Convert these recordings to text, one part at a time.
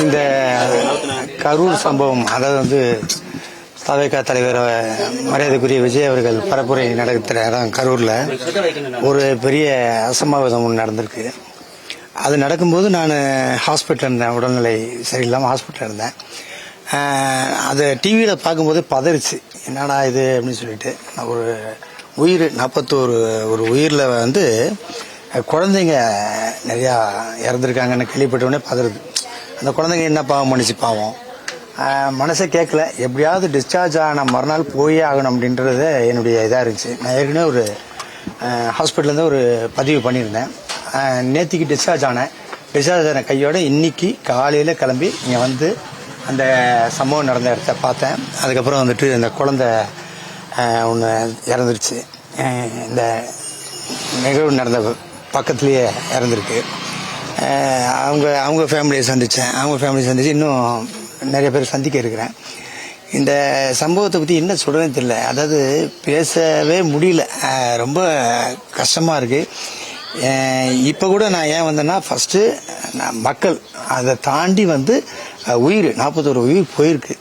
இந்த கரூர் சம்பவம், அதாவது தவேகா தலைவர் மரியாதைக்குரிய விஜய் அவர்கள் பரப்புரை நடத்துகிற இடம் கரூரில் ஒரு பெரிய அசம்பாவிதம் ஒன்று நடந்திருக்கு. அது நடக்கும்போது நான் ஹாஸ்பிட்டல் இருந்தேன், உடல்நிலை சரியில்லாமல் ஹாஸ்பிட்டல் இருந்தேன். அதை டிவியில் பார்க்கும்போது பதறிச்சு, என்னடா இது அப்படின்னு சொல்லிட்டு. ஒரு உயிர் 41 ஒரு உயிரில் குழந்தைங்க நிறையா இறந்துருக்காங்கன்னு கேள்விப்பட்டவுடனே பதறுது. அந்த குழந்தைங்க என்ன பாவம் பண்ணிச்சு, பாவம் மனசை கேட்கல. எப்படியாவது டிஸ்சார்ஜ் ஆன மறுநாள் போயே ஆகணும் அப்படின்றது என்னுடைய இதாக இருந்துச்சு. நான் ஏற்கனவே ஒரு ஹாஸ்பிட்டல்லேருந்து ஒரு பதிவு பண்ணியிருந்தேன். நேற்றுக்கு டிஸ்சார்ஜ் ஆன கையோட இன்னைக்கு காலையில் கிளம்பி இங்கே அந்த சம்பவம் நடந்த இடத்த பார்த்தேன். அதுக்கப்புறம் இந்த குழந்தை ஒன்று இறந்துருச்சு. இந்த நிகழ்வு நடந்த பக்கத்துலேயே இறந்துருக்கு. அவங்க ஃபேமிலியை சந்தித்தேன். அவங்க ஃபேமிலியை சந்தித்து இன்னும் நிறைய பேர் சந்திக்க இருக்கிறேன். இந்த சம்பவத்தை பற்றி என்ன சொல்கிறேன்னு தெரியல. அதாவது பேசவே முடியல, ரொம்ப கஷ்டமாக இருக்குது. இப்போ கூட நான் ஏன் வந்தேன்னா, ஃபஸ்ட்டு மக்கள் அதை தாண்டி உயிர் 41 உயிர் போயிருக்கு.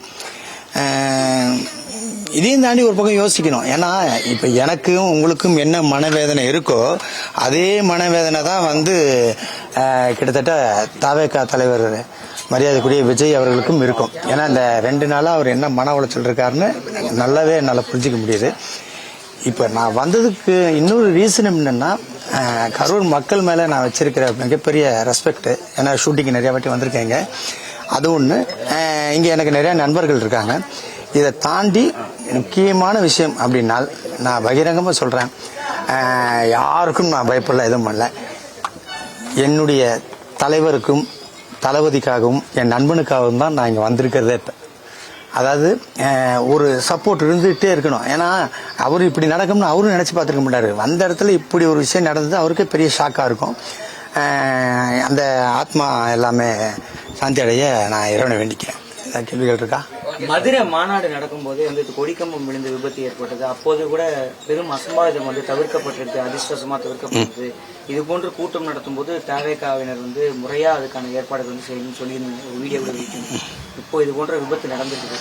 இதையும் தாண்டி ஒரு பக்கம் யோசிக்கணும். ஏன்னா இப்போ எனக்கும் உங்களுக்கும் என்ன மனவேதனை இருக்கோ அதே மனவேதனை தான் கிட்டத்தட்ட தவேகா தலைவர் மரியாதைக்குரிய விஜய் அவர்களுக்கும் இருக்கும். ஏன்னா இந்த 2 நாளாக அவர் என்ன மன உளைச்சல் இருக்காருன்னு நல்லாவே என்னால் புரிஞ்சிக்க முடியுது. இப்போ நான் வந்ததுக்கு இன்னொரு ரீசன் என்னன்னா, கரூர் மக்கள் மேலே நான் வச்சிருக்கிற மிகப்பெரிய ரெஸ்பெக்ட். ஏன்னா ஷூட்டிங் நிறையா வாட்டி வந்திருக்கேங்க, அது ஒன்று. இங்கே எனக்கு நிறையா நண்பர்கள் இருக்காங்க. இதை தாண்டி முக்கியமான விஷயம் அப்படின்னால் நான் பகிரங்கமாக சொல்கிறேன், யாருக்கும் நான் பயப்படல, எதுவும் பண்ணல. என்னுடைய தலைவருக்கும் தளபதிக்காகவும் என் நண்பனுக்காகவும் தான் நான் இங்கே வந்திருக்கிறதே. இப்போ அதாவது ஒரு சப்போர்ட் இருந்துகிட்டே இருக்கணும். ஏன்னா அவர் இப்படி நடக்கும்னு அவரும் நினச்சி பார்த்துருக்க மாட்டார். வந்த இடத்துல இப்படி ஒரு விஷயம் நடந்தது அவருக்கே பெரிய ஷாக்காக இருக்கும். அந்த ஆத்மா எல்லாமே சாந்தி அடைய நான் இறைவனை வேண்டிக்கிறேன். ஏதாவது கேள்விகள் இருக்கா? மதுரை மாநாடு நடக்கும்போது கொடிக்கம்பம் விழுந்து விபத்து ஏற்பட்டது. அப்போது கூட பெரும் அசம்பாவிதம் தவிர்க்கப்பட்டிருக்கு, அதிர்ஷ்டமா தவிர்க்கப்பட்டது. இது போன்று கூட்டம் நடத்தும் போது தவேகாவினர் முறையா அதுக்கான ஏற்பாடுகள் செய்யணும்னு சொல்லி ஒரு வீடியோ வைக்கணும். இப்போ இது போன்ற விபத்து நடந்துருக்கு,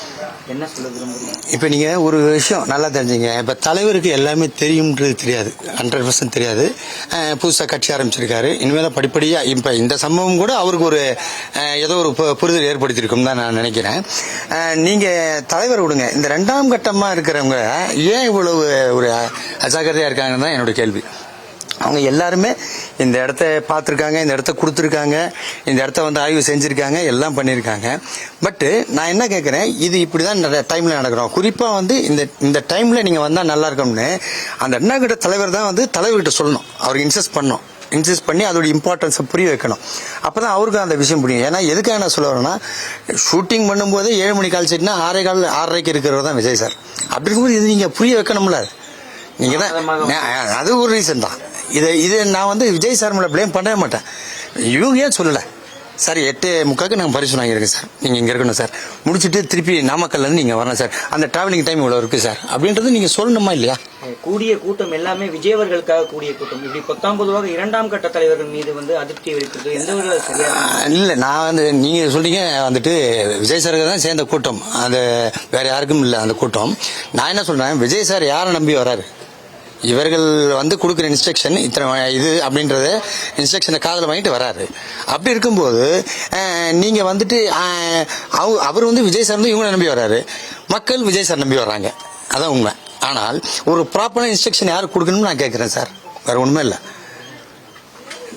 என்ன சொல்ல விரும்புறீங்க? இப்போ நீங்க ஒரு விஷயம் நல்லா தெரிஞ்சுங்க. இப்ப தலைவருக்கு எல்லாமே தெரியும்ன்றது தெரியாது, 100% தெரியாது. புதுசாக கட்சி ஆரம்பிச்சிருக்காரு. இனிமேல் படிப்படியா இப்ப இந்த சம்பவம் கூட அவருக்கு ஒரு ஏதோ ஒரு புரிதல் ஏற்படுத்தியிருக்கும் தான் நான் நினைக்கிறேன். நீங்க தலைவர் விடுங்க, இந்த 2ஆம் கட்டமா இருக்கிறவங்க ஏன் இவ்வளவு ஒரு அஜாக்கிரதையா இருக்காங்கன்னு தான் என்னோட கேள்வி. அவங்க எல்லாருமே இந்த இடத்த பார்த்துருக்காங்க, இந்த இடத்த கொடுத்துருக்காங்க, இந்த இடத்த ஆய்வு செஞ்சுருக்காங்க, எல்லாம் பண்ணியிருக்காங்க. பட்டு நான் என்ன கேட்குறேன், இது இப்படி தான் டைமில் நடக்கிறோம். குறிப்பாக இந்த டைமில் நீங்கள் வந்தால் நல்லா இருக்கும்னு அந்த 2ஆம் கட்ட தலைவர் தான் தலைவர்கிட்ட சொல்லணும். அவருக்கு இன்சிஸ்ட் பண்ணி அதோட இம்பார்ட்டன்ஸை புரிய வைக்கணும். அப்போ தான் அவருக்கு அந்த விஷயம் புரியும். ஏன்னா எதுக்காக நான் சொல்ல வரேன்னா, ஷூட்டிங் பண்ணும்போது 7 மணி கால் செட்னா 6:15 இருக்கிறவர் தான் விஜய் சார். அப்படி இருக்கும்போது இது நீங்கள் புரிய வைக்கணும்ல. நீங்கள் தான், அது ஒரு ரீசன் தான். இது நான் விஜய் சார் மேலே ப்ளேம் பண்ணவே மாட்டேன். இவங்க ஏன் சொல்லலை சார், 8:45 நாங்கள் பரிசு வாங்கியிருக்கேன் சார், நீங்கள் இங்கே இருக்கணும் சார், முடிச்சுட்டு திருப்பி நாமக்கல்லேருந்து நீங்கள் வரணும் சார், அந்த டிராவலிங் டைம் இவ்வளோ இருக்குது சார் அப்படின்றது நீங்கள் சொல்லணுமா இல்லையா? கூடிய கூட்டம் எல்லாமே விஜய் அவர்களுக்காக கூடிய கூட்டம். இப்படி 19 2ஆம் கட்ட தலைவர்கள் மீது அதிருப்தி இருக்கிறது எந்த ஒரு சரியா இல்லை. நான் நீங்கள் சொல்றீங்க விஜய் சாருக்கு தான் சேர்ந்த கூட்டம், அது வேற யாருக்கும் இல்லை அந்த கூட்டம். நான் என்ன சொல்றேன், விஜய் சார் யாரை நம்பி வராரு? இவர்கள் கொடுக்குற இன்ஸ்ட்ரக்ஷன் இத்தனை இது அப்படின்றத இன்ஸ்ட்ரக்ஷனை காதில் வாங்கிட்டு வராரு. அப்படி இருக்கும்போது நீங்க அவர் விஜய் சார் இவங்க நம்பி வராரு, மக்கள் விஜய் சார் நம்பி வர்றாங்க, அதான் உண்மை. ஆனால் ஒரு ப்ராப்பரான இன்ஸ்ட்ரக்ஷன் யாருக்கு கொடுக்கணும்னு நான் கேட்கிறேன் சார், வேற ஒண்ணுமே இல்லை.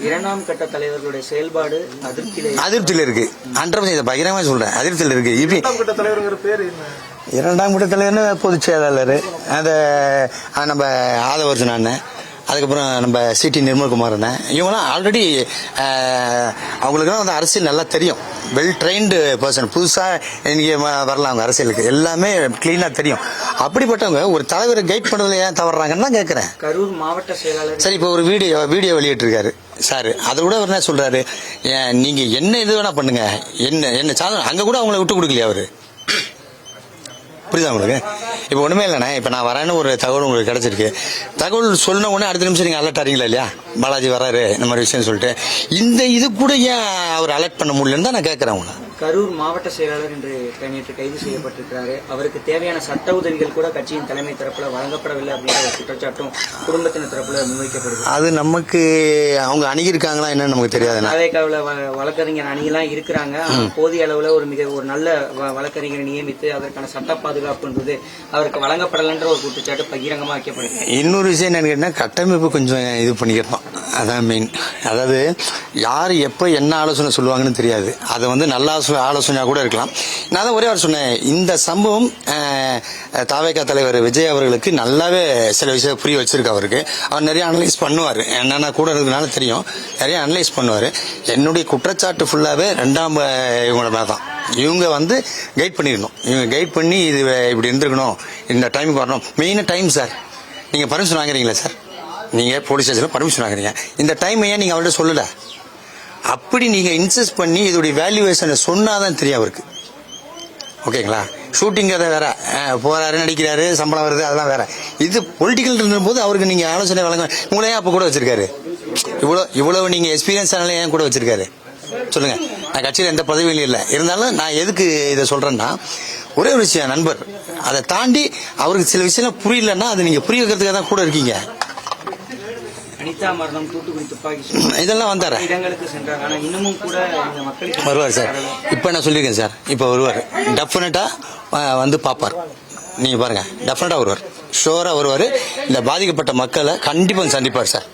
2ஆம் கட்ட தலைவர்களுடைய செயல்பாடு அதிருப்தியில இருக்கு. 100% பகிரமா சொல்றேன், அதிருப்தியில இருக்கு. 2ஆம் கட்ட தலைவர்னு பொதுச் செயலாளர் அந்த நம்ம ஆதவர்ஜன் அண்ணன், அதுக்கப்புறம் நம்ம சிடி நிர்மல்குமார் அண்ணன், இவங்களாம் ஆல்ரெடி அவங்களுக்குலாம் அரசியல் நல்லா தெரியும். Well trained person. புதுசாக இன்னைக்கு வரலாம் அவங்க அரசியலுக்கு, எல்லாமே கிளீனாக தெரியும். அப்படிப்பட்டவங்க ஒரு தலைவரை கைட் பண்ணுறதுல ஏன் தவறாங்கன்னு தான் கேட்குறேன். கரூர் மாவட்ட செயலாளர் சரி, இப்போ ஒரு வீடியோ வெளியிட்டிருக்காரு சார். அதை கூட அவர் என்ன சொல்றாரு, நீங்க என்ன இது வேணா பண்ணுங்க, என்ன சாதனை, அங்க கூட அவங்கள விட்டு கொடுக்கலையா அவரு? புரியுதா உங்களுக்கு? இப்போ ஒண்ணுமே இல்லைண்ணே, இப்போ நான் வரேன்னு ஒரு தகவல் உங்களுக்கு கிடைச்சிருக்கு. தகவல் சொன்ன உடனே அடுத்த நிமிஷம் நீங்க அலர்ட் ஆறீங்களா இல்லையா, பாலாஜி வராரு இந்த மாதிரி விஷயம் சொல்லிட்டு. இந்த இது கூட ஏன் அவர் அலர்ட் பண்ண முடியலன்னு தான் நான் கேட்கறேன் உங்களை. கரூர் மாவட்ட செயலாளர் என்று நேற்று கைது செய்யப்பட்டிருக்கிறாரு. அவருக்கு தேவையான சட்ட உதவிகள் கூட கட்சியின் தலைமை தரப்புல வழங்கப்படவில்லை அப்படின்ற ஒரு குற்றச்சாட்டும் குடும்பத்தினர் தரப்புல முன்வைக்கப்படுது. அது நமக்கு அவங்க அணுகிருக்காங்களா என்னன்னு நமக்கு தெரியாது. தாவேக்காவில் வழக்கறிஞர் அணியெல்லாம் இருக்கிறாங்க. போதிய அளவுல ஒரு நல்ல வழக்கறிஞரை நியமித்து அதற்கான சட்ட பாதுகாப்புன்றது அவருக்கு வழங்கப்படலைன்ற ஒரு குற்றச்சாட்டு பகிரங்கமா வைக்கப்படுது. இன்னொரு விஷயம் என்னன்னு கேட்டா கட்டமைப்பு கொஞ்சம் இது பண்ணிக்கிறோம். அதான் மெயின். அதாவது யார் எப்போ என்ன ஆலோசனை சொல்லுவாங்கன்னு தெரியாது. அது வந்து நல்ல ஆலோசனையாக கூட இருக்கலாம். நான் தான் ஒரே வாரம் சொன்னேன், இந்த சம்பவம் தாவேகா தலைவர் விஜய் அவர்களுக்கு நல்லாவே சில விஷயம் புரிய வச்சிருக்கு. அவருக்கு அவர் நிறைய அனலைஸ் பண்ணுவார். என்னன்னா கூட இருக்கிறதுனால தெரியும், நிறைய அனலைஸ் பண்ணுவார். என்னுடைய குற்றச்சாட்டு ஃபுல்லாகவே ரெண்டாம் இவங்களோட மேலே தான். இவங்க வந்து கைட் பண்ணிடணும். இவங்க கைட் பண்ணி இது இப்படி இருந்திருக்கணும், இந்த டைமுக்கு வரணும். மெயினாக டைம் சார். நீங்கள் பர்மிஷன் வாங்குறீங்களா சார்? நீங்கள் போலீஸ் ஸ்டேஷனில் பர்மிஷன் வாங்குறீங்க, இந்த டைம் ஏன் நீங்கள் அவர்கிட்ட சொல்லலை? அப்படி நீங்கள் இன்சிஸ்ட் பண்ணி இதோடைய வேல்யூவேஷனை சொன்னாதான் தெரியும் அவருக்கு. ஓகேங்களா? ஷூட்டிங் கதை வேற, போறாரு நடிக்கிறாரு சம்பளம் வருது அதெல்லாம் வேற. இது பொலிட்டிக்கல் போது அவருக்கு நீங்கள் ஆலோசனை வழங்க உங்களையே அப்போ கூட வச்சிருக்காரு. இவ்வளவு நீங்கள் எக்ஸ்பீரியன்ஸ் ஆனால ஏன் கூட வச்சிருக்காரு சொல்லுங்க. நான் கட்சியில் எந்த பதவியிலும் இல்லை. இருந்தாலும் நான் எதுக்கு இதை சொல்றேன்னா, ஒரே ஒரு விஷயம் நண்பர், அதை தாண்டி அவருக்கு சில விஷயம் புரியலன்னா அது நீங்க புரிய வைக்கிறதுக்காக தான் கூட இருக்கீங்க. அனிதா மரணம், தூத்துக்குடி துப்பாக்கி இதெல்லாம் வந்தாரு, இடங்களுக்கு சென்றாங்க. ஆனா இன்னமும் கூட இந்த மக்களுக்கு வருவார் சார். இப்ப நான் சொல்லியிருக்கேன் சார், இப்ப வருவார். டெஃபினட்டா வந்து பாப்பார். நீங்க பாருங்க, டெஃபினட்டா வருவார், ஷோரா வருவார். இந்த பாதிக்கப்பட்ட மக்களை கண்டிப்பா சந்திப்பார் சார்.